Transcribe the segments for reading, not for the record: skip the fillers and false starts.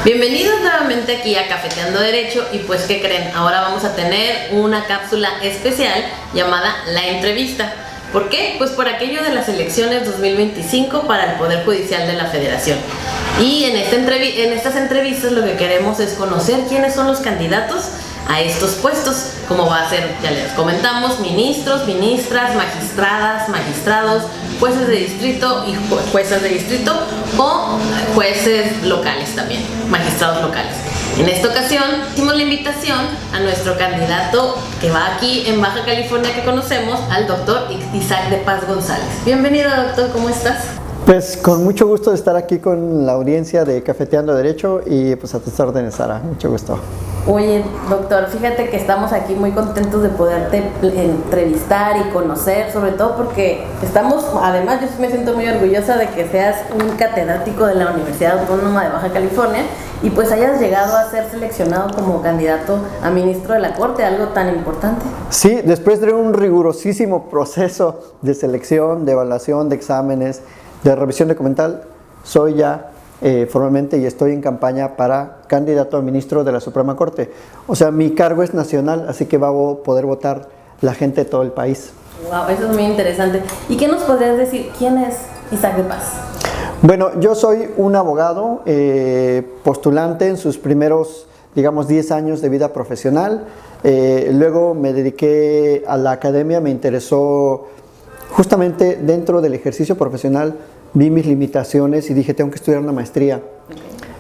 Bienvenidos nuevamente aquí a Cafeteando Derecho y pues ¿qué creen? Ahora vamos a tener una cápsula especial llamada La Entrevista. ¿Por qué? Pues por aquello de las elecciones 2025 para el Poder Judicial de la Federación. Y en estas entrevistas lo que queremos es conocer quiénes son los candidatos a estos puestos, como va a ser, ya les comentamos, ministros, ministras, magistradas, magistrados, jueces de distrito y juezas de distrito o jueces locales también, magistrados locales. En esta ocasión hicimos la invitación a nuestro candidato que va aquí en Baja California que conocemos, al doctor Isaac de Paz González. Bienvenido, doctor, ¿cómo estás? Pues con mucho gusto de estar aquí con la audiencia de Cafeteando Derecho y pues a tus órdenes, Sara, mucho gusto. Oye, doctor, fíjate que estamos aquí muy contentos de poderte entrevistar y conocer, sobre todo porque además yo me siento muy orgullosa de que seas un catedrático de la Universidad Autónoma de Baja California y pues hayas llegado a ser seleccionado como candidato a ministro de la Corte, algo tan importante. Sí, después de un rigurosísimo proceso de selección, de evaluación, de exámenes, de revisión documental, soy ya formalmente y estoy en campaña para candidato a ministro de la Suprema Corte. O sea, mi cargo es nacional, así que va a poder votar la gente de todo el país. Wow, eso es muy interesante. ¿Y qué nos podrías decir? ¿Quién es Isaac de Paz? Bueno, yo soy un abogado postulante en sus primeros, digamos, 10 años de vida profesional. Luego me dediqué a la academia, me interesó justamente dentro del ejercicio profesional. Vi mis limitaciones y dije, tengo que estudiar una maestría.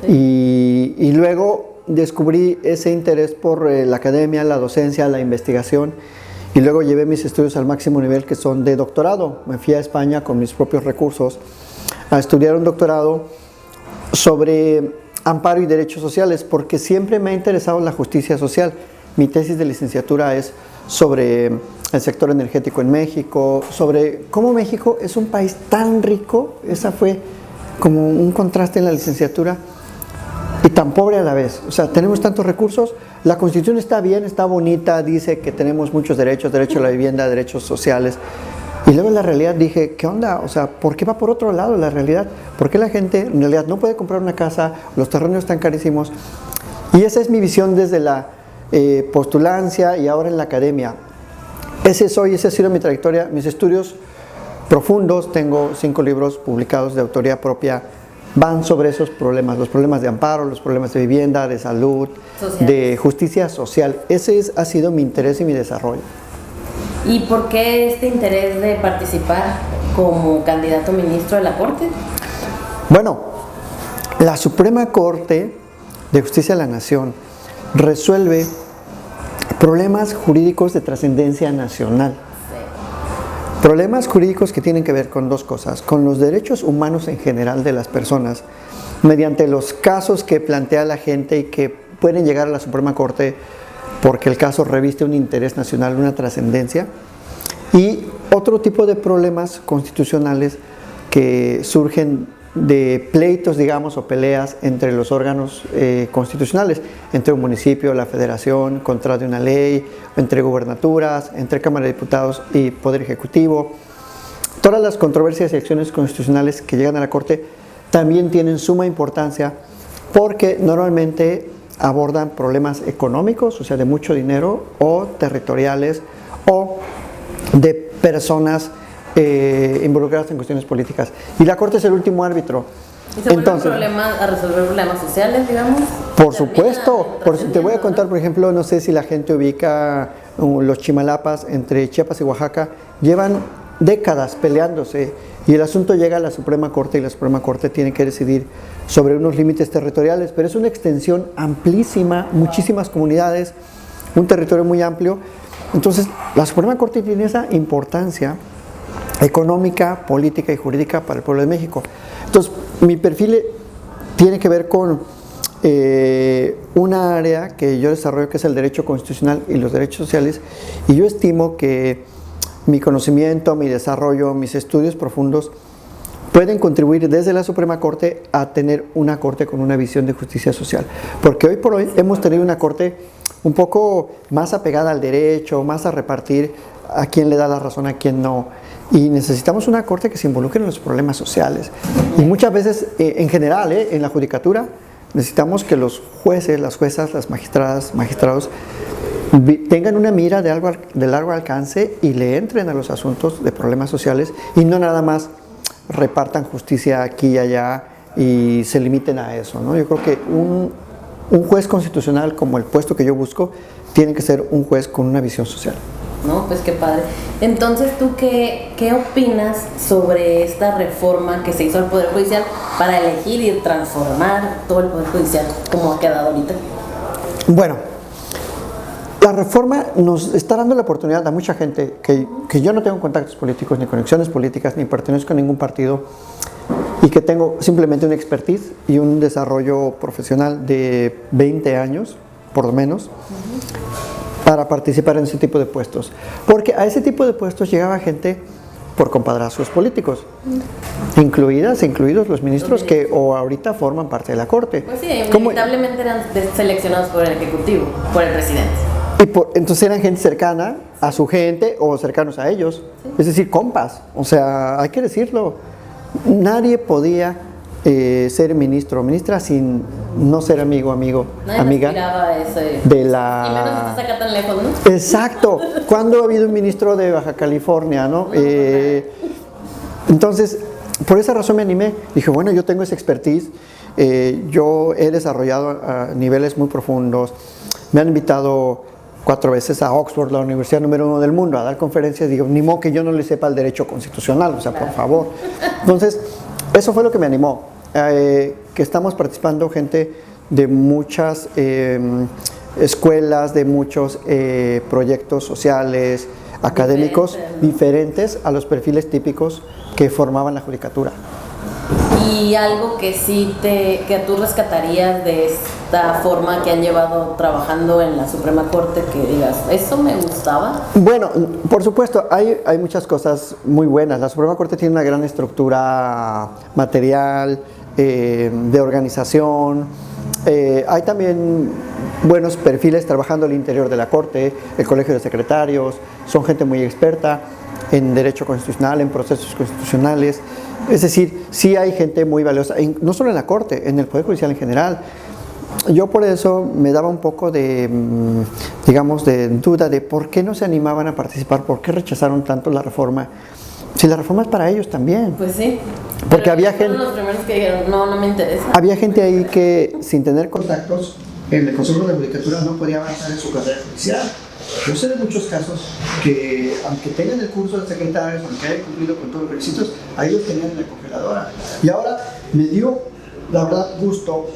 Okay. Y luego descubrí ese interés por la academia, la docencia, la investigación. Y luego llevé mis estudios al máximo nivel, que son de doctorado. Me fui a España con mis propios recursos a estudiar un doctorado sobre amparo y derechos sociales, porque siempre me ha interesado la justicia social. Mi tesis de licenciatura es sobre el sector energético en México, sobre cómo México es un país tan rico, esa fue como un contraste en la licenciatura, y tan pobre a la vez. O sea, tenemos tantos recursos, la Constitución está bien, está bonita, dice que tenemos muchos derechos, derecho a la vivienda, derechos sociales, y luego en la realidad dije, ¿qué onda? O sea, ¿por qué va por otro lado la realidad? ¿Por qué la gente en realidad no puede comprar una casa, los terrenos están carísimos? Y esa es mi visión desde la postulancia y ahora en la academia. Esa ha sido mi trayectoria, mis estudios profundos. Tengo 5 libros publicados de autoría propia, van sobre esos problemas, los problemas de amparo, los problemas de vivienda, de salud, de justicia social. Ha sido mi interés y mi desarrollo. ¿Y por qué este interés de participar como candidato a ministro de la Corte? Bueno, la Suprema Corte de Justicia de la Nación resuelve problemas jurídicos de trascendencia nacional. Sí. Problemas jurídicos que tienen que ver con dos cosas, con los derechos humanos en general de las personas, mediante los casos que plantea la gente y que pueden llegar a la Suprema Corte porque el caso reviste un interés nacional, una trascendencia, y otro tipo de problemas constitucionales que surgen de pleitos, digamos, o peleas entre los órganos constitucionales, entre un municipio, la federación, contra de una ley, entre gubernaturas, entre Cámara de Diputados y Poder Ejecutivo. Todas las controversias y acciones constitucionales que llegan a la Corte también tienen suma importancia porque normalmente abordan problemas económicos, o sea, de mucho dinero, o territoriales, o de personas involucradas en cuestiones políticas. Y la Corte es el último árbitro. ¿Y se vuelven problemas a resolver problemas sociales, digamos? Por supuesto. Te voy a contar, por ejemplo, no sé si la gente ubica los Chimalapas entre Chiapas y Oaxaca. Llevan décadas peleándose y el asunto llega a la Suprema Corte y la Suprema Corte tiene que decidir sobre unos límites territoriales, pero es una extensión amplísima, muchísimas comunidades, un territorio muy amplio. Entonces, la Suprema Corte tiene esa importancia económica, política y jurídica para el pueblo de México. Entonces, mi perfil tiene que ver con una área que yo desarrollo, que es el derecho constitucional y los derechos sociales, y yo estimo que mi conocimiento, mi desarrollo, mis estudios profundos pueden contribuir desde la Suprema Corte a tener una Corte con una visión de justicia social. Porque hoy por hoy hemos tenido una Corte un poco más apegada al derecho, más a repartir a quién le da la razón, a quién no. Y necesitamos una Corte que se involucre en los problemas sociales. Y muchas veces, en general, en la judicatura, necesitamos que los jueces, las juezas, las magistradas, magistrados tengan una mira de largo alcance y le entren a los asuntos de problemas sociales y no nada más repartan justicia aquí y allá y se limiten a eso, ¿no? Yo creo que un juez constitucional, como el puesto que yo busco, tiene que ser un juez con una visión social. No, pues qué padre. Entonces, ¿tú qué opinas sobre esta reforma que se hizo al Poder Judicial para elegir y transformar todo el Poder Judicial como ha quedado ahorita? Bueno, la reforma nos está dando la oportunidad a mucha gente que yo no tengo contactos políticos, ni conexiones políticas, ni pertenezco a ningún partido, y que tengo simplemente una expertise y un desarrollo profesional de 20 años, por lo menos, para participar en ese tipo de puestos. Porque a ese tipo de puestos llegaba gente por compadrazgos políticos, incluidos los ministros que o ahorita forman parte de la Corte. Pues sí, inevitablemente eran seleccionados por el Ejecutivo, por el presidente. Entonces eran gente cercana a su gente o cercanos a ellos, es decir, compas. O sea, hay que decirlo, nadie podía ser ministro o ministra sin no ser amiga aspiraba a ese, de la... Y menos si estás acá tan lejos, ¿no? Exacto. ¿Cuándo ha habido un ministro de Baja California, no? Entonces, por esa razón me animé. Dije, bueno, yo tengo esa expertise, yo he desarrollado a niveles muy profundos. Me han invitado 4 veces a Oxford, la universidad número 1 del mundo, a dar conferencias. Digo, ni modo que yo no le sepa el derecho constitucional, o sea, por favor. Entonces, eso fue lo que me animó, que estamos participando gente de muchas escuelas, de muchos proyectos sociales, académicos, diferentes a los perfiles típicos que formaban la judicatura. Y algo que sí que tú rescatarías de esta forma que han llevado trabajando en la Suprema Corte, que digas, ¿eso me gustaba? Bueno, por supuesto, hay muchas cosas muy buenas. La Suprema Corte tiene una gran estructura material, de organización. Hay también buenos perfiles trabajando al interior de la Corte, el Colegio de Secretarios, son gente muy experta en derecho constitucional, en procesos constitucionales. Es decir, sí hay gente muy valiosa, no solo en la Corte, en el Poder Judicial en general. Yo por eso me daba un poco de, digamos, de duda de por qué no se animaban a participar, por qué rechazaron tanto la reforma. Si la reforma es para ellos también. Pues sí. Porque había gente... los primeros que dijeron, no me interesa. Había gente ahí que, sin tener contactos en el Consejo de la Judicatura, no podía avanzar en su carrera judicial. Yo sé de muchos casos que, aunque tengan el curso de secretarios, aunque hayan cumplido con todos los requisitos, ahí los tenían en la congeladora. Y ahora me dio, la verdad, gusto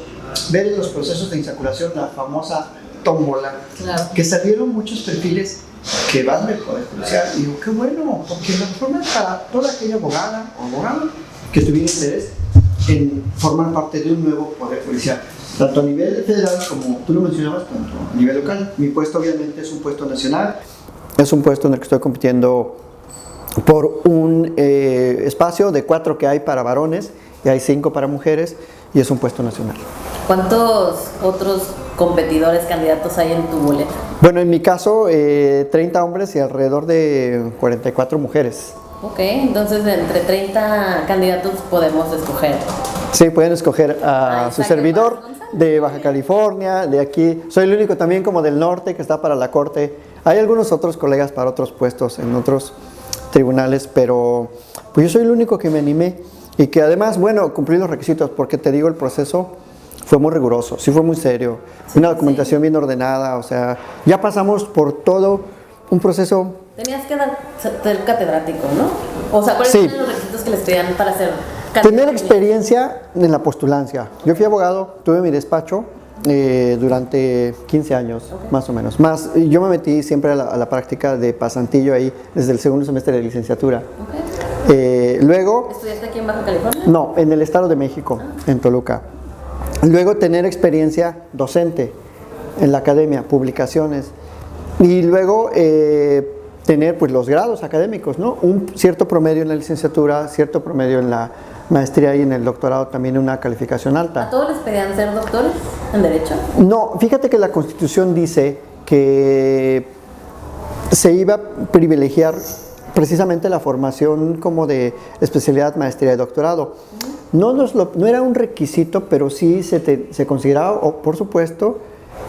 ver en los procesos de insaculación la famosa tómbola, claro, que salieron muchos perfiles que van del Poder Judicial. Y digo, qué bueno, porque la reforma es para toda aquella abogada o abogado que tuviera interés en formar parte de un nuevo Poder Judicial, tanto a nivel federal como tú lo mencionabas, tanto a nivel local. Mi puesto obviamente es un puesto nacional, es un puesto en el que estoy compitiendo por un espacio de 4 que hay para varones y hay 5 para mujeres, y es un puesto nacional. ¿Cuántos otros competidores, candidatos hay en tu boleta? Bueno, en mi caso, 30 hombres y alrededor de 44 mujeres. Ok, entonces entre 30 candidatos podemos escoger. Sí, pueden escoger a su servidor de Baja California, de aquí. Soy el único también como del norte que está para la Corte. Hay algunos otros colegas para otros puestos en otros tribunales, pero pues yo soy el único que me animé y que además, bueno, cumplí los requisitos, porque te digo, el proceso fue muy riguroso, sí fue muy serio, una documentación bien ordenada, o sea, ya pasamos por todo un proceso. Tenías que ser catedrático, ¿no? O sea, ¿cuáles sí, son los requisitos que les pedían para ser catedrático? Tener experiencia en la postulancia. Yo fui abogado, tuve mi despacho durante 15 años, okay, más o menos. Más, yo me metí siempre a la práctica de pasantillo ahí desde el segundo semestre de licenciatura. Okay. Luego... ¿Estudiaste aquí en Baja California? No, en el Estado de México, en Toluca. Luego tener experiencia docente en la academia, publicaciones. Y luego tener pues los grados académicos, ¿no? Un cierto promedio en la licenciatura, cierto promedio en la maestría y en el doctorado también una calificación alta. ¿A todos les pedían ser doctores en Derecho? No, fíjate que la Constitución dice que se iba a privilegiar precisamente la formación como de especialidad, maestría y doctorado. no era un requisito, pero sí se consideraba, o por supuesto,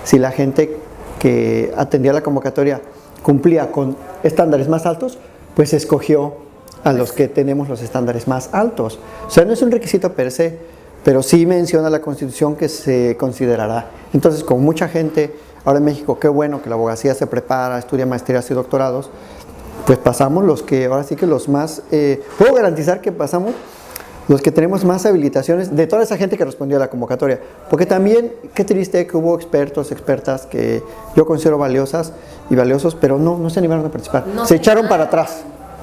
si la gente que atendía la convocatoria cumplía con estándares más altos, pues escogió a los que tenemos los estándares más altos. O sea, no es un requisito per se, pero sí menciona la Constitución que se considerará. Entonces, con mucha gente ahora en México, qué bueno que la abogacía se prepara, estudia maestrías y doctorados, pues pasamos los que, ahora sí que los más, puedo garantizar que pasamos los que tenemos más habilitaciones de toda esa gente que respondió a la convocatoria. Porque también, qué triste que hubo expertos, expertas que yo considero valiosas y valiosos, pero no se animaron a participar. Se echaron para atrás.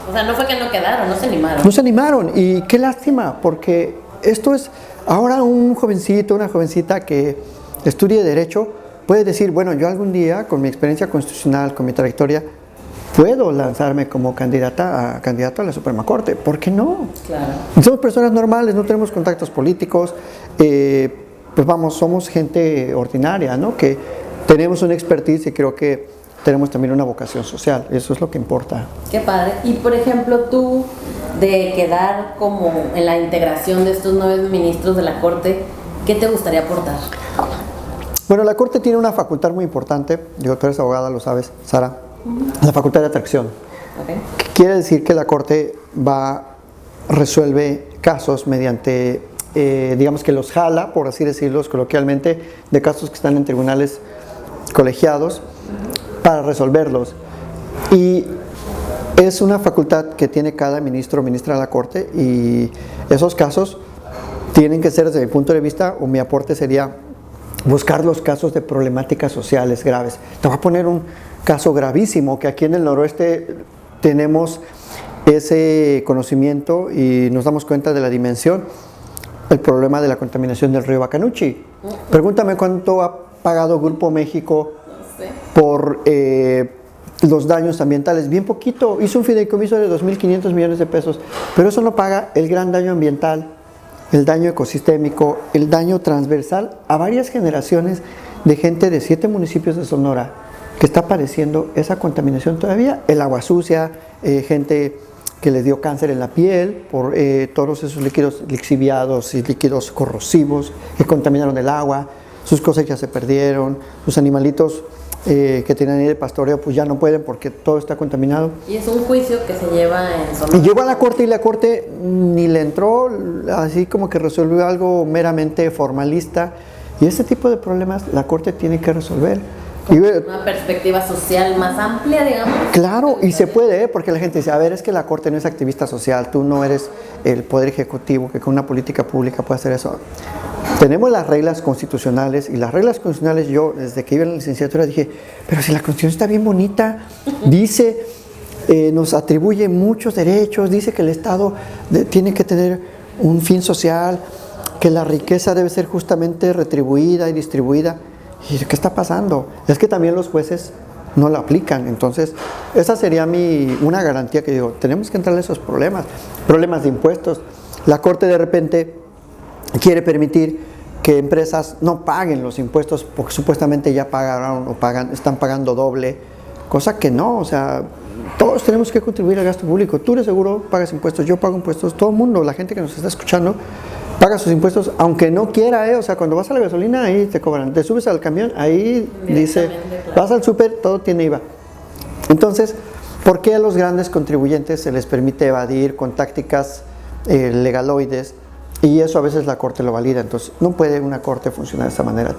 O sea, no fue que no quedaron, no se animaron. No se animaron, y qué lástima, porque esto es, ahora un jovencito, una jovencita que estudie Derecho, puede decir, bueno, yo algún día, con mi experiencia constitucional, con mi trayectoria, puedo lanzarme como candidato a la Suprema Corte. ¿Por qué no? Claro. Somos personas normales, no tenemos contactos políticos, pues vamos, somos gente ordinaria, ¿no? Que tenemos una expertise y creo que tenemos también una vocación social. Eso es lo que importa. Qué padre. Y por ejemplo, tú, de quedar como en la integración de estos 9 ministros de la Corte, ¿qué te gustaría aportar? Bueno, la Corte tiene una facultad muy importante, digo, tú eres abogada, lo sabes, Sara, la facultad de atracción. Okay. Quiere decir que la Corte resuelve casos mediante, digamos que los jala, por así decirlo coloquialmente, de casos que están en tribunales colegiados para resolverlos. Y es una facultad que tiene cada ministro o ministra de la Corte, y esos casos tienen que ser, desde mi punto de vista, o mi aporte sería buscar los casos de problemáticas sociales graves. Te voy a poner un caso gravísimo, que aquí en el noroeste tenemos ese conocimiento y nos damos cuenta de la dimensión, el problema de la contaminación del río Bacanuchi. Pregúntame cuánto ha pagado Grupo México por los daños ambientales. Bien poquito, hizo un fideicomiso de 2.500 millones de pesos, pero eso no paga el gran daño ambiental, el daño ecosistémico, el daño transversal a varias generaciones de gente de 7 municipios de Sonora que está padeciendo esa contaminación todavía, el agua sucia, gente que les dio cáncer en la piel por todos esos líquidos lixiviados y líquidos corrosivos que contaminaron el agua, sus cosechas se perdieron, sus animalitos que tenían ahí de pastoreo pues ya no pueden porque todo está contaminado. Y es un juicio que se lleva en Sonora. Y llegó a la Corte, y la Corte ni le entró, así como que resolvió algo meramente formalista, y ese tipo de problemas la Corte tiene que resolver. Y una perspectiva social más amplia, digamos. Claro, y se puede, porque la gente dice, a ver, es que la Corte no es activista social, tú no eres el Poder Ejecutivo que con una política pública puede hacer eso. Tenemos las reglas constitucionales, y las reglas constitucionales, yo desde que iba en la licenciatura dije, pero si la Constitución está bien bonita, dice, nos atribuye muchos derechos, dice que el Estado tiene que tener un fin social, que la riqueza debe ser justamente retribuida y distribuida. ¿Y qué está pasando? Es que también los jueces no lo aplican. Entonces, esa sería una garantía que digo, tenemos que entrarle a esos problemas de impuestos. La Corte de repente quiere permitir que empresas no paguen los impuestos porque supuestamente ya pagaron o están pagando doble, cosa que no, o sea, todos tenemos que contribuir al gasto público. Tú de seguro pagas impuestos, yo pago impuestos, todo el mundo, la gente que nos está escuchando, paga sus impuestos, aunque no quiera, o sea, cuando vas a la gasolina, ahí te cobran, te subes al camión, ahí dice, claro. Vas al súper, todo tiene IVA. Entonces, ¿por qué a los grandes contribuyentes se les permite evadir con tácticas legaloides? Y eso a veces la Corte lo valida. Entonces, no puede una Corte funcionar de esta manera.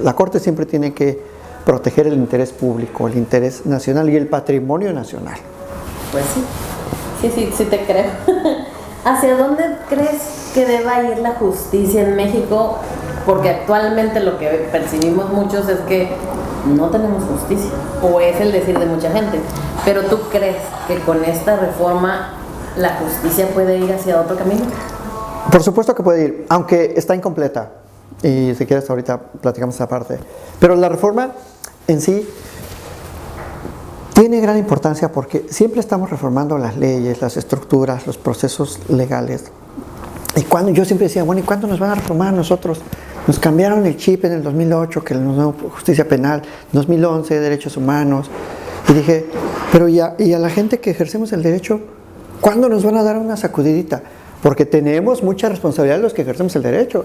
La Corte siempre tiene que proteger el interés público, el interés nacional y el patrimonio nacional. Pues sí te creo. ¿Hacia dónde crees que deba ir la justicia en México? Porque actualmente lo que percibimos muchos es que no tenemos justicia, o es el decir de mucha gente. Pero ¿tú crees que con esta reforma la justicia puede ir hacia otro camino? Por supuesto que puede ir, aunque está incompleta. Y si quieres ahorita platicamos esa parte. Pero la reforma en sí tiene gran importancia porque siempre estamos reformando las leyes, las estructuras, los procesos legales. Y cuando yo siempre decía, bueno, ¿y cuándo nos van a reformar a nosotros? Nos cambiaron el chip en el 2008, que nos dio justicia penal, 2011, derechos humanos. Y dije, pero y a la gente que ejercemos el derecho, ¿cuándo nos van a dar una sacudidita? porque tenemos mucha responsabilidad los que ejercemos el derecho.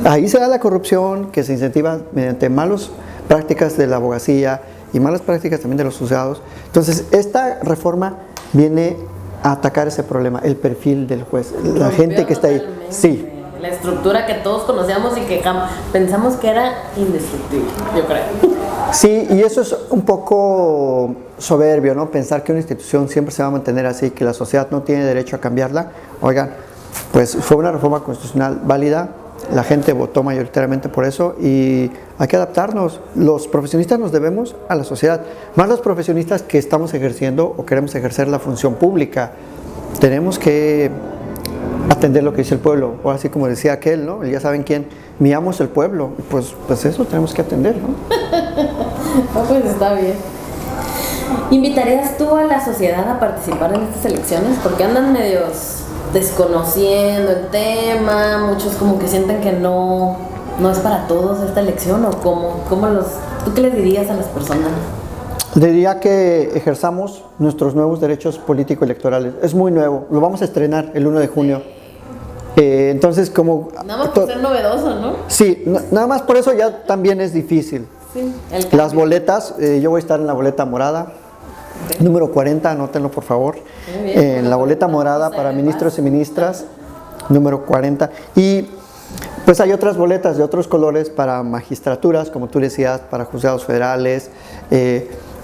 Ahí se da la corrupción que se incentiva mediante malas prácticas de la abogacía y malas prácticas también de los juzgados. Entonces, esta reforma viene a atacar ese problema, el perfil del juez, la gente que está ahí. Sí. La estructura que todos conocíamos y que pensamos que era indestructible, yo creo. Sí, y eso es un poco soberbio, ¿no? Pensar que una institución siempre se va a mantener así, que la sociedad no tiene derecho a cambiarla. Oigan, pues fue una reforma constitucional válida, la gente votó mayoritariamente por eso y hay que adaptarnos. Los profesionistas nos debemos a la sociedad, más los profesionistas que estamos ejerciendo o queremos ejercer la función pública. Tenemos que atender lo que dice el pueblo, o así como decía aquel, ¿no? Ya saben quién, mi amo es el pueblo, pues eso tenemos que atender, ¿no? No, pues está bien. ¿Invitarías tú a la sociedad a participar en estas elecciones? Porque andan medios desconociendo el tema, muchos como que sienten que no es para todos esta elección, o ¿tú qué les dirías a las personas? Le diría que ejerzamos nuestros nuevos derechos político-electorales. Es muy nuevo, lo vamos a estrenar el 1 de junio. Entonces, como... Nada más por ser novedoso, ¿no? Sí, nada más por eso ya también es difícil. Sí, las boletas, yo voy a estar en la boleta morada, okay. Número 40, anótenlo por favor. En la boleta morada para ministros y ministras, número 40. Y pues hay otras boletas de otros colores para magistraturas, como tú decías, para juzgados federales,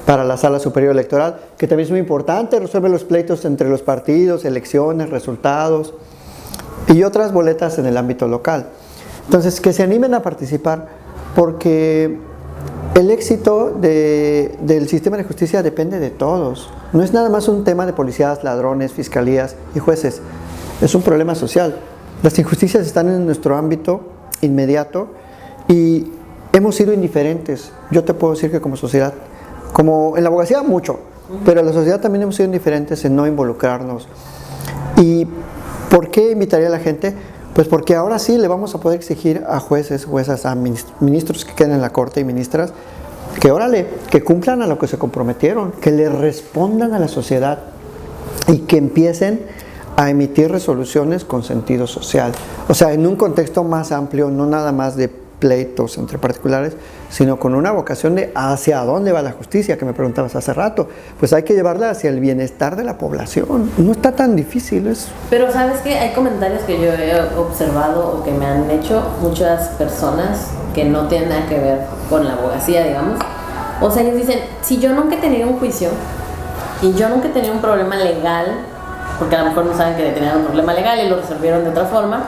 para la Sala Superior Electoral, que también es muy importante, resuelve los pleitos entre los partidos, elecciones, resultados, y otras boletas en el ámbito local. Entonces, que se animen a participar, porque el éxito del sistema de justicia depende de todos. No es nada más un tema de policías, ladrones, fiscalías y jueces, es un problema social. Las injusticias están en nuestro ámbito inmediato y hemos sido indiferentes. Yo te puedo decir que como sociedad, como en la abogacía mucho, pero en la sociedad también hemos sido indiferentes en no involucrarnos. ¿Y por qué invitaría a la gente? Pues porque ahora sí le vamos a poder exigir a jueces, juezas, a ministros que queden en la corte y ministras, que órale, que cumplan a lo que se comprometieron, que le respondan a la sociedad y que empiecen a emitir resoluciones con sentido social. O sea, en un contexto más amplio, no nada más de pleitos entre particulares, sino con una vocación de hacia dónde va la justicia, que me preguntabas hace rato. Pues hay que llevarla hacia el bienestar de la población. No está tan difícil eso. Pero ¿sabes qué? Hay comentarios que yo he observado o que me han hecho muchas personas que no tienen nada que ver con la abogacía, digamos. O sea, ellos dicen, si yo nunca he tenido un juicio y yo nunca he tenido un problema legal, porque a lo mejor no saben que tenían un problema legal y lo resolvieron de otra forma,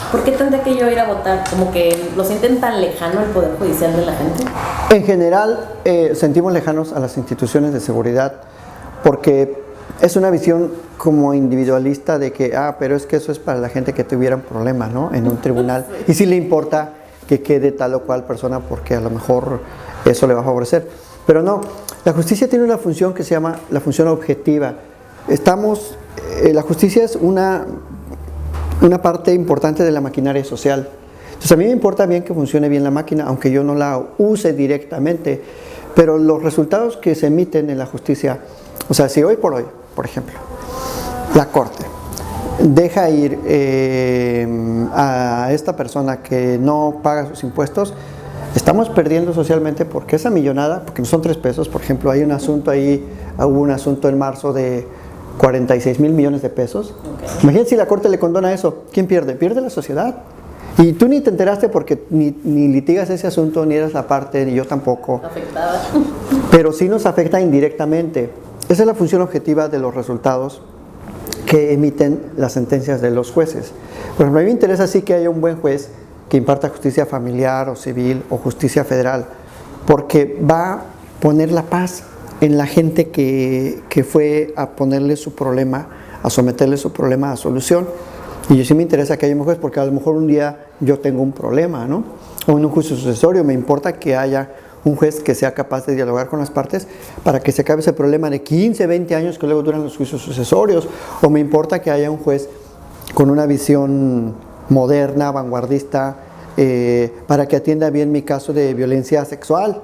¿por qué tendré que yo ir a votar? Como que lo sienten tan lejano el poder judicial de la gente. En general, sentimos lejanos a las instituciones de seguridad porque es una visión como individualista de que, pero es que eso es para la gente que tuviera un problema, ¿no? En un tribunal. Sí. Y sí le importa que quede tal o cual persona porque a lo mejor eso le va a favorecer. Pero no, la justicia tiene una función que se llama la función objetiva. La justicia es una parte importante de la maquinaria social. Entonces a mí me importa bien que funcione bien la máquina, aunque yo no la use directamente, pero los resultados que se emiten en la justicia, o sea, si hoy por hoy, por ejemplo, la Corte deja ir a esta persona que no paga sus impuestos, estamos perdiendo socialmente porque esa millonada, porque no son 3 pesos, por ejemplo, hay un asunto ahí, hubo un asunto en marzo de 46,000 millones de pesos. Okay. Imagínate si la Corte le condona eso, ¿quién pierde? Pierde la sociedad. Y tú ni te enteraste porque ni litigas ese asunto, ni eres la parte, ni yo tampoco. Afectada. Pero sí nos afecta indirectamente. Esa es la función objetiva de los resultados que emiten las sentencias de los jueces. Por ejemplo, a mí me interesa sí que haya un buen juez que imparta justicia familiar o civil o justicia federal, porque va a poner la paz en la gente que fue a ponerle su problema, a someterle su problema a solución. Y yo sí me interesa que haya un juez porque a lo mejor un día yo tengo un problema, ¿no? O en un juicio sucesorio me importa que haya un juez que sea capaz de dialogar con las partes para que se acabe ese problema de 15, 20 años que luego duran los juicios sucesorios. O me importa que haya un juez con una visión moderna, vanguardista, para que atienda bien mi caso de violencia sexual,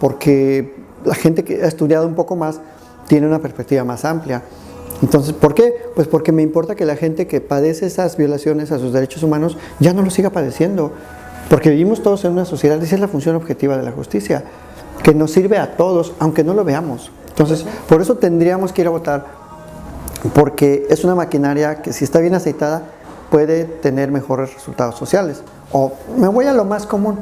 porque la gente que ha estudiado un poco más tiene una perspectiva más amplia. Entonces, ¿por qué? Pues porque me importa que la gente que padece esas violaciones a sus derechos humanos ya no lo siga padeciendo. Porque vivimos todos en una sociedad, esa es la función objetiva de la justicia, que nos sirve a todos, aunque no lo veamos. Entonces, por eso tendríamos que ir a votar, porque es una maquinaria que si está bien aceitada puede tener mejores resultados sociales. O me voy a lo más común.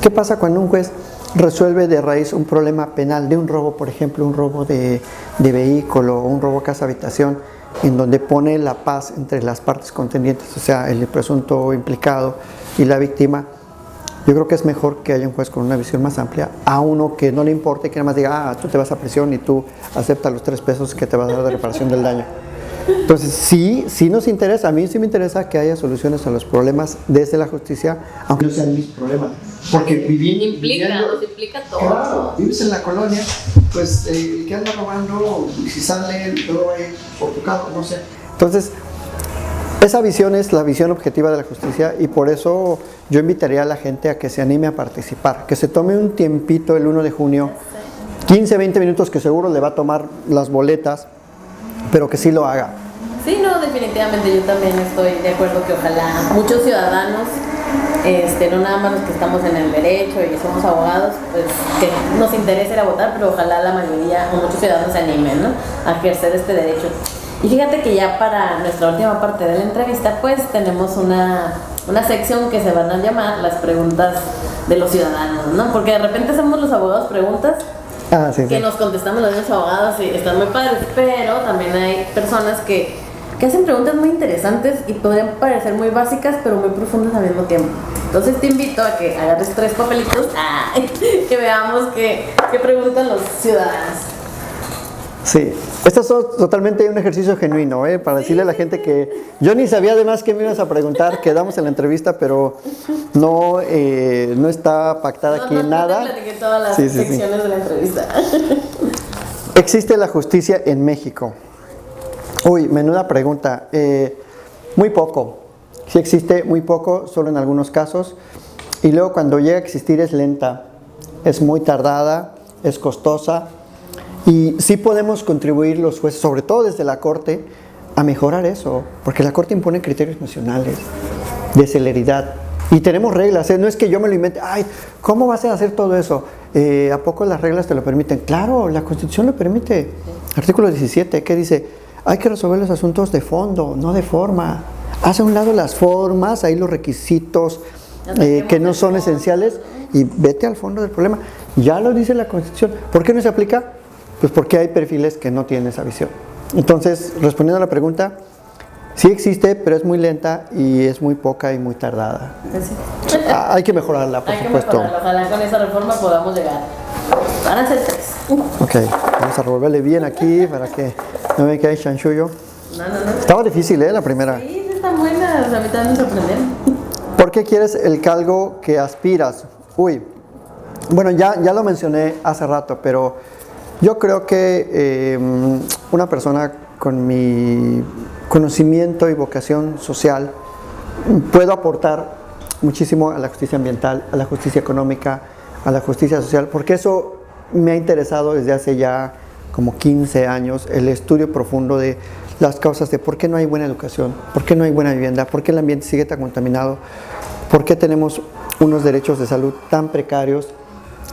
¿Qué pasa cuando un juez resuelve de raíz un problema penal de un robo, por ejemplo, un robo de vehículo o un robo casa-habitación, en donde pone la paz entre las partes contendientes, o sea, el presunto implicado y la víctima? Yo creo que es mejor que haya un juez con una visión más amplia a uno que no le importe y que nada más diga, tú te vas a prisión y tú aceptas los 3 pesos que te va a dar de reparación del daño. Entonces, sí nos interesa, a mí sí me interesa que haya soluciones a los problemas desde la justicia, aunque no sean mis problemas. Porque nos implica todo. Claro, vives en la colonia, pues el que anda robando, si sale, luego va a ir por tu carro, no sé. Entonces, esa visión es la visión objetiva de la justicia y por eso yo invitaría a la gente a que se anime a participar, que se tome un tiempito el 1 de junio, 15, 20 minutos que seguro le va a tomar las boletas, pero que sí lo haga. Sí, no, definitivamente yo también estoy de acuerdo que ojalá muchos ciudadanos, no nada más los que estamos en el derecho y somos abogados, pues que nos interese ir a votar, pero ojalá la mayoría o muchos ciudadanos se animen, ¿no?, a ejercer este derecho. Y fíjate que ya para nuestra última parte de la entrevista, pues tenemos una sección que se van a llamar las preguntas de los ciudadanos, ¿no? Porque de repente hacemos los abogados preguntas que nos contestamos los mismos abogados y están muy padres, pero también hay personas que hacen preguntas muy interesantes y podrían parecer muy básicas, pero muy profundas al mismo tiempo. Entonces te invito a que agarres 3 papelitos, que veamos qué preguntan los ciudadanos. Sí, esto es totalmente un ejercicio genuino, para decirle a la gente que yo ni sabía además qué me ibas a preguntar, quedamos en la entrevista, pero no está pactada aquí nada. No te platiqué todas las secciones de la entrevista. ¿Existe la justicia en México? Uy, menuda pregunta. Muy poco. Sí existe, muy poco, solo en algunos casos. Y luego cuando llega a existir es lenta, es muy tardada, es costosa. Y sí podemos contribuir los jueces, sobre todo desde la Corte, a mejorar eso, porque la Corte impone criterios nacionales de celeridad. Y tenemos reglas, no es que yo me lo invente, ¿cómo vas a hacer todo eso? ¿A poco las reglas te lo permiten? Claro, la Constitución lo permite. Artículo 17, ¿qué dice? Hay que resolver los asuntos de fondo, no de forma. Haz a un lado las formas, ahí los requisitos que no son esenciales y vete al fondo del problema. Ya lo dice la Constitución. ¿Por qué no se aplica? Pues porque hay perfiles que no tienen esa visión. Entonces, respondiendo a la pregunta, sí existe, pero es muy lenta y es muy poca y muy tardada. Sí. Hay que mejorarla, por supuesto. Ojalá con esa reforma podamos llegar. Van a ser 3. Ok, vamos a revolverle bien aquí para que no me quede chanchullo. No. Estaba difícil, la primera. Sí, están buenas, a mí también me sorprendieron. ¿Por qué quieres el cargo que aspiras? Bueno, ya lo mencioné hace rato, pero yo creo que una persona con mi conocimiento y vocación social puedo aportar muchísimo a la justicia ambiental, a la justicia económica, a la justicia social, porque eso me ha interesado desde hace ya como 15 años, el estudio profundo de las causas de por qué no hay buena educación, por qué no hay buena vivienda, por qué el ambiente sigue tan contaminado, por qué tenemos unos derechos de salud tan precarios,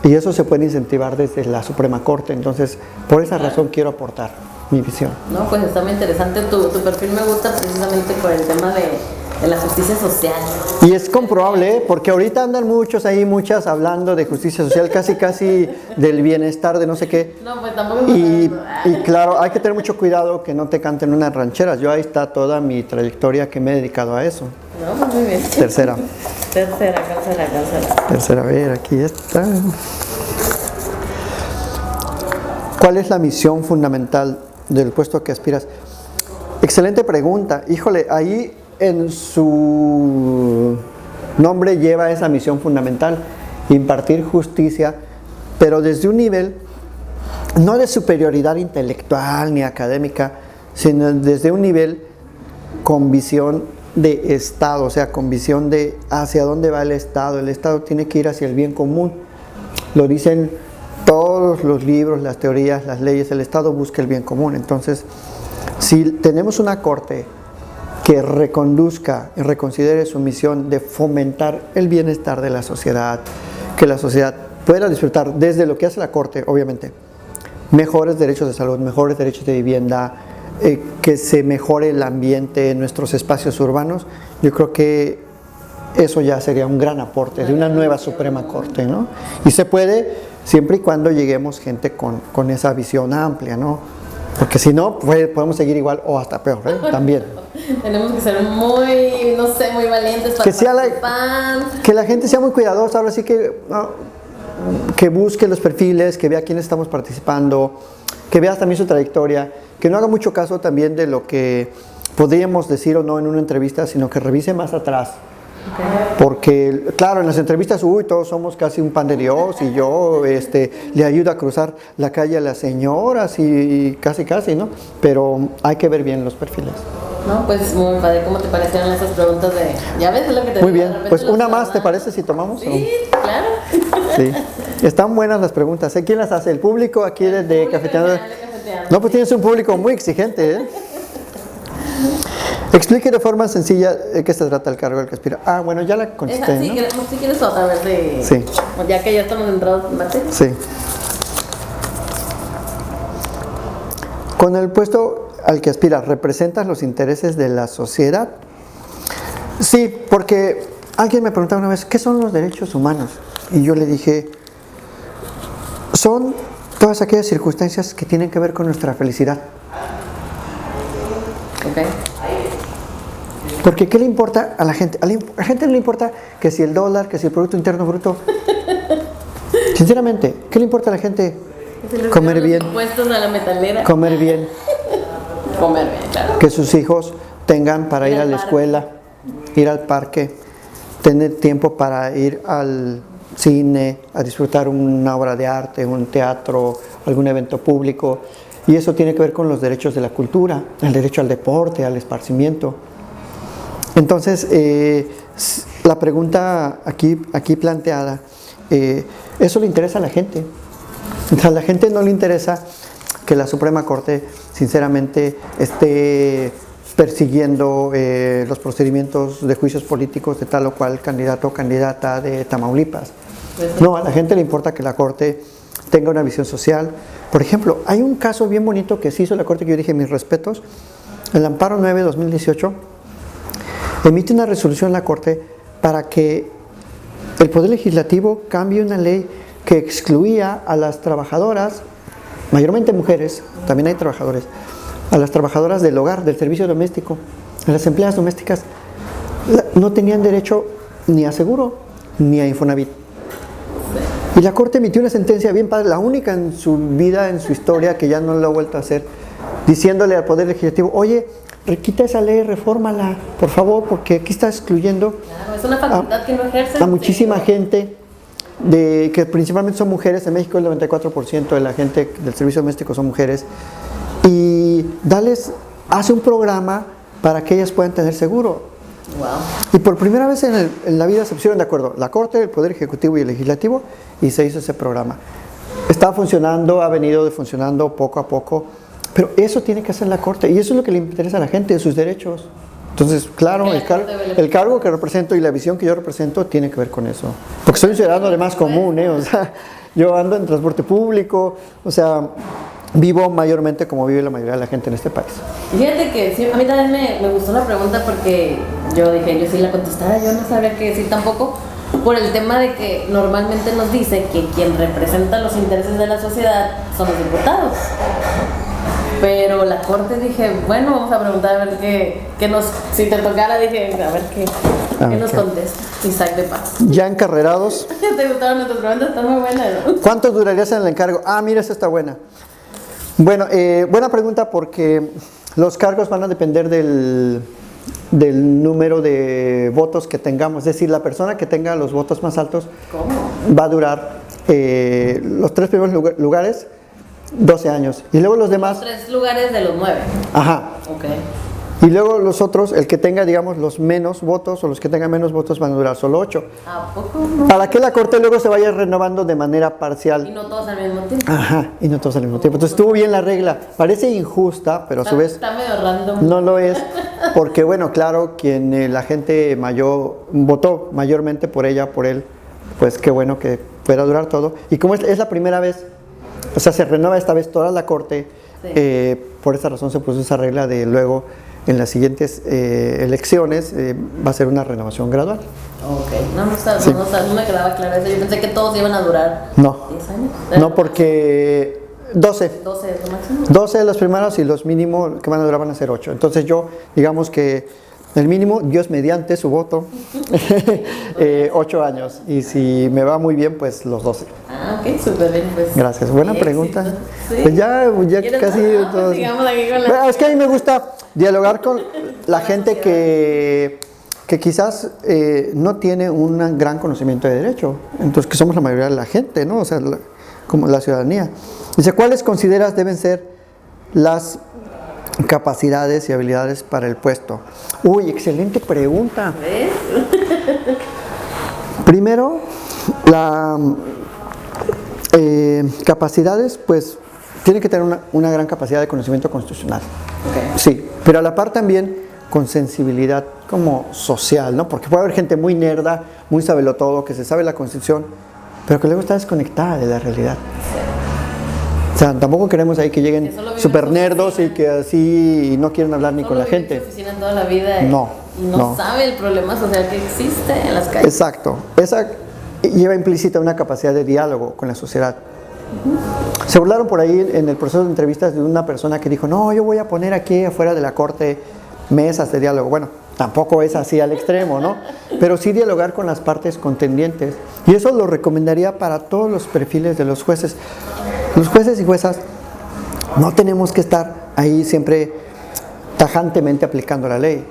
y eso se puede incentivar desde la Suprema Corte. Entonces, por esa razón quiero aportar mi visión. No, pues está muy interesante, tu perfil me gusta precisamente por el tema de la justicia social. Y es comprobable, porque ahorita andan muchas hablando de justicia social, casi del bienestar de no sé qué. No, pues tampoco y claro, hay que tener mucho cuidado que no te canten unas rancheras. Yo ahí está toda mi trayectoria que me he dedicado a eso. No, pues muy bien. Tercera, a ver, aquí está. ¿Cuál es la misión fundamental del puesto que aspiras? Excelente pregunta. Híjole, ahí en su nombre lleva esa misión fundamental, impartir justicia, pero desde un nivel no de superioridad intelectual ni académica, sino desde un nivel con visión de Estado, o sea, con visión de hacia dónde va el Estado. El Estado tiene que ir hacia el bien común. Lo dicen todos los libros, las teorías, las leyes. El Estado busca el bien común. Entonces, Si tenemos una corte que reconduzca y reconsidere su misión de fomentar el bienestar de la sociedad, que la sociedad pueda disfrutar desde lo que hace la corte, obviamente, mejores derechos de salud, mejores derechos de vivienda, que se mejore el ambiente en nuestros espacios urbanos, yo creo que eso ya sería un gran aporte de una nueva Suprema Corte, ¿no? Y se puede siempre y cuando lleguemos gente con esa visión amplia, ¿no? Porque si no, pues, podemos seguir igual o hasta peor, también. Tenemos que ser muy, no sé, muy valientes para participar. Que la gente sea muy cuidadosa, ahora sí que busque los perfiles, que vea quiénes estamos participando, que vea también su trayectoria, que no haga mucho caso también de lo que podríamos decir o no en una entrevista, sino que revise más atrás. Porque, claro, en las entrevistas, todos somos casi un pan de Dios y yo le ayudo a cruzar la calle a las señoras y casi, ¿no? Pero hay que ver bien los perfiles. No, pues muy padre. ¿Cómo te parecieron esas preguntas de... Ya ves lo que te Muy bien, pues una más, ¿te parece si tomamos? Sí, claro. Sí, están buenas las preguntas. ¿Quién las hace? ¿El público aquí de Cafeteando? No, pues tienes un público muy exigente, ¿eh? Explique de forma sencilla de qué se trata el cargo del que aspira. Bueno, ya la contesté, sí, ¿no? Si quieres otra vez de... Sí. Ya que ya estamos entrados en materia. Sí. Con el puesto al que aspira, ¿representas los intereses de la sociedad? Sí, porque alguien me preguntaba una vez, ¿qué son los derechos humanos? Y yo le dije, son todas aquellas circunstancias que tienen que ver con nuestra felicidad. Okay. Porque ¿qué le importa a la gente? A la gente no le importa que si el dólar, que si el Producto Interno Bruto. Sinceramente, ¿qué le importa a la gente? Comer bien. Impuestos a la metalera. Comer bien. Comer bien, claro. Que sus hijos tengan para ir a la escuela, ir al parque, tener tiempo para ir al cine, a disfrutar una obra de arte, un teatro, algún evento público. Y eso tiene que ver con los derechos de la cultura, el derecho al deporte, al esparcimiento. Entonces, la pregunta aquí planteada, eso le interesa a la gente. A la gente no le interesa que la Suprema Corte, sinceramente, esté persiguiendo los procedimientos de juicios políticos de tal o cual candidato o candidata de Tamaulipas. No, a la gente le importa que la Corte tenga una visión social. Por ejemplo, hay un caso bien bonito que se hizo la Corte, que yo dije mis respetos, el Amparo 9/2018, emite una resolución la Corte para que el Poder Legislativo cambie una ley que excluía a las trabajadoras, mayormente mujeres, también hay trabajadores, a las trabajadoras del hogar, del servicio doméstico, a las empleadas domésticas, no tenían derecho ni a seguro ni a Infonavit. Y la Corte emitió una sentencia bien padre, la única en su vida, en su historia, que ya no lo ha vuelto a hacer, diciéndole al Poder Legislativo, oye, quita esa ley, refórmala, por favor, porque aquí está excluyendo claro, es una facultad que no ejerce a muchísima gente, que principalmente son mujeres. En México el 94% de la gente del servicio doméstico son mujeres, y hace un programa para que ellas puedan tener seguro. Wow. Y por primera vez en la vida se pusieron de acuerdo la Corte, el Poder Ejecutivo y el Legislativo, y se hizo ese programa. Está funcionando, ha venido funcionando poco a poco, pero eso tiene que hacer la Corte, y eso es lo que le interesa a la gente, sus derechos. Entonces, claro, el cargo que represento y la visión que yo represento tiene que ver con eso. Porque soy un ciudadano además común, o sea, yo ando en transporte público, o sea, vivo mayormente como vive la mayoría de la gente en este país. Fíjate que sí, a mí también me gustó la pregunta, porque yo dije, yo sí la contestara, yo no sabría qué decir tampoco, por el tema de que normalmente nos dice que quien representa los intereses de la sociedad son los diputados. Pero la Corte, dije, bueno, vamos a preguntar a ver qué nos, si te tocara, dije, a ver qué nos contesta Isaac de Paz. Ya encarrerados. ¿Te gustaron nuestras preguntas? Están muy buenas, ¿no? ¿Cuánto durarías en el encargo? Mira, esta está buena. Bueno, buena pregunta, porque los cargos van a depender del número de votos que tengamos. Es decir, la persona que tenga los votos más altos va a durar los 3 primeros lugares 12 años. Y luego los demás... Los 3 lugares de los 9. Ajá. Ok. Y luego los otros, el que tenga, digamos, los menos votos o los que tengan menos votos van a durar solo 8. ¿A poco no? Para que la Corte luego se vaya renovando de manera parcial. Y no todos al mismo tiempo. Ajá, y no todos al mismo tiempo. Entonces estuvo bien la regla. Parece injusta, pero a su vez Está medio random. no lo es. Porque bueno, claro, quien la gente mayor votó mayormente por ella, por él, pues qué bueno que pueda durar todo. Y como es la primera vez, o sea, se renueva esta vez toda la Corte, Sí. por esa razón se puso esa regla de luego en las siguientes elecciones va a ser una renovación gradual. Ok, no Sí. no me quedaba claro eso. Yo pensé que todos iban a durar No. 10 años. No, porque 12. 12 es lo máximo. 12 los primeros y los mínimos que van a durar van a ser 8. Entonces yo, digamos que el mínimo, Dios mediante su voto, 8 años. Y si me va muy bien, pues los 12. Ah, ok, súper bien. Pues, Gracias. Buena qué pregunta. éxito. Sí. Pues ya ¿Quieres casi... más? No, pues todos. sigamos aquí con la... Bueno, es que a mí me gusta dialogar con la gente que quizás no tiene un gran conocimiento de derecho. Entonces, que somos la mayoría de la gente, ¿no? O sea, como la ciudadanía. Dice, ¿cuáles consideras deben ser las capacidades y habilidades para el puesto? Uy, excelente pregunta. ¿Ves? Primero, la capacidades, pues, tiene que tener una gran capacidad de conocimiento constitucional. Ok. Sí, pero a la par también con sensibilidad como social, ¿no? Porque puede haber gente muy nerda, muy sabelotodo, que se sabe la Constitución, pero que luego está desconectada de la realidad. O sea, tampoco queremos ahí que lleguen Que solo viven super en su nerdos y oficina. que así no quieren hablar ni Solo con la vive en gente. su oficina toda la vida No, y no no. sabe el problema social que existe en las calles. Exacto. Esa lleva implícita una capacidad de diálogo con la sociedad. Se burlaron por ahí en el proceso de entrevistas de una persona que dijo, no, yo voy a poner aquí afuera de la Corte mesas de diálogo. Bueno, tampoco es así al extremo, ¿no? Pero sí dialogar con las partes contendientes. Y eso lo recomendaría para todos los perfiles de los jueces. Los jueces y juezas no tenemos que estar ahí siempre tajantemente aplicando la ley.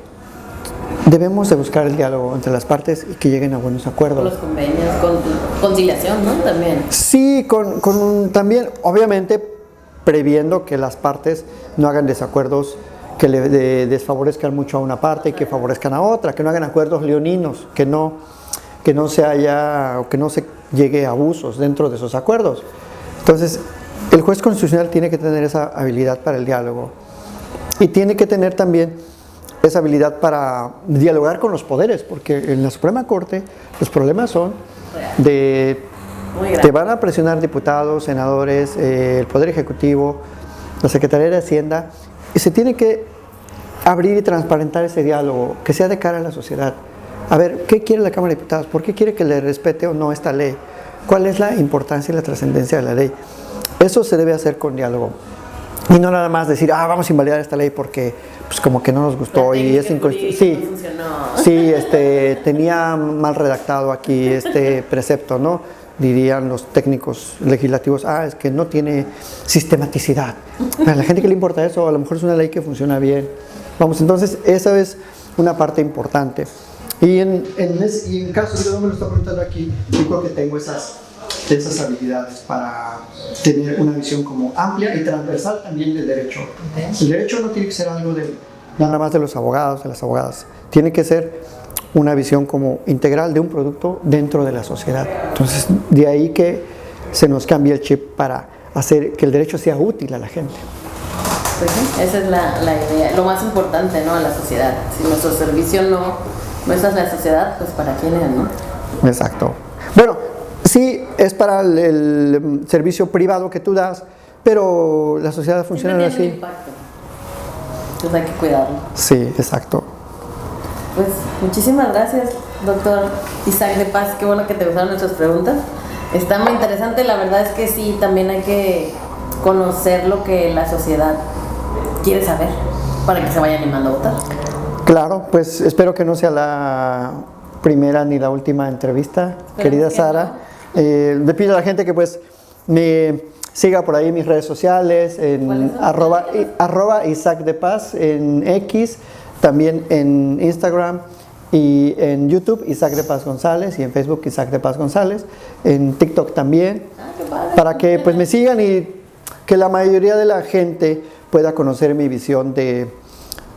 Debemos de buscar el diálogo entre las partes y que lleguen a buenos acuerdos. Los convenios, con conciliación, ¿no? También. Sí, también, obviamente, previendo que las partes no hagan desacuerdos que le desfavorezcan mucho a una parte y que favorezcan a otra, que no hagan acuerdos leoninos, que no se haya o que no se llegue a abusos dentro de esos acuerdos. Entonces, el juez constitucional tiene que tener esa habilidad para el diálogo y tiene que tener también esa habilidad para dialogar con los poderes, porque en la Suprema Corte los problemas son de Muy te grande. van a presionar diputados, senadores, el Poder Ejecutivo, la Secretaría de Hacienda, y se tiene que abrir y transparentar ese diálogo, que sea de cara a la sociedad. A ver, ¿qué quiere la Cámara de Diputados? ¿Por qué quiere que le respete o no esta ley? ¿Cuál es la importancia y la trascendencia de la ley? Eso se debe hacer con diálogo. Y no nada más decir, vamos a invalidar esta ley porque pues como que no nos gustó La y es técnica inconstitucional. jurídica Sí, no funcionó. sí, tenía mal redactado aquí este precepto, ¿no? Dirían los técnicos legislativos, es que no tiene sistematicidad. Para la gente que le importa eso, a lo mejor es una ley que funciona bien. Vamos, entonces esa es una parte importante. Y en caso, yo no me lo está preguntando aquí, yo creo que tengo esas habilidades para tener una visión como amplia y transversal también del derecho. El derecho no tiene que ser algo nada más de los abogados, de las abogadas. Tiene que ser una visión como integral de un producto dentro de la sociedad. Entonces, de ahí que se nos cambie el chip para hacer que el derecho sea útil a la gente. Pues sí, esa es la idea, lo más importante, ¿no? A la sociedad. Si nuestro servicio no es a la sociedad, pues ¿para quién es, no? Exacto. Bueno, sí es para el servicio privado que tú das, pero la sociedad funciona Siempre tiene un así. impacto. Entonces hay que cuidarlo. Sí, exacto. Pues muchísimas gracias, doctor Isaac de Paz. Qué bueno que te gustaron nuestras preguntas. Está muy interesante. La verdad es que sí, también hay que conocer lo que la sociedad quiere saber para que se vaya animando a votar. Claro, pues espero que no sea la primera ni la última entrevista, querida que Sara. Le pido a la gente que pues me siga por ahí en mis redes sociales, en arroba Isaac de Paz, en X, también en Instagram y en YouTube Isaac de Paz González y en Facebook Isaac de Paz González, en TikTok también, Qué padre. para que pues me sigan y que la mayoría de la gente pueda conocer mi visión de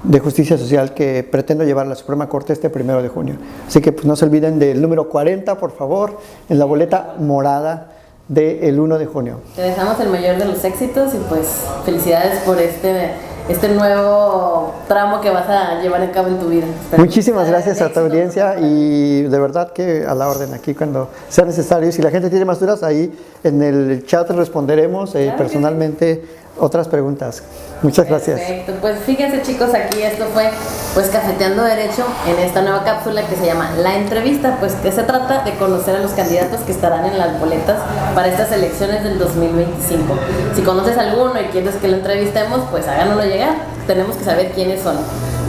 de Justicia Social que pretendo llevar a la Suprema Corte este 1 de junio. Así que pues, no se olviden del número 40, por favor, en la boleta morada del 1 de junio. Te deseamos el mayor de los éxitos y pues felicidades por este nuevo tramo que vas a llevar a cabo en tu vida. Muchísimas gracias a tu audiencia y de verdad que a la orden aquí cuando sea necesario. Si la gente tiene más dudas, ahí en el chat responderemos personalmente otras preguntas. Muchas gracias. Perfecto, pues fíjense chicos, aquí esto fue pues Cafeteando Derecho en esta nueva cápsula que se llama La Entrevista, pues que se trata de conocer a los candidatos que estarán en las boletas para estas elecciones del 2025. Si conoces a alguno y quieres que lo entrevistemos, pues háganoslo llegar. Tenemos que saber quiénes son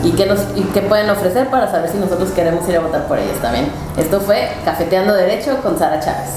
y qué pueden ofrecer para saber si nosotros queremos ir a votar por ellos también. Esto fue Cafeteando Derecho con Sara Chávez.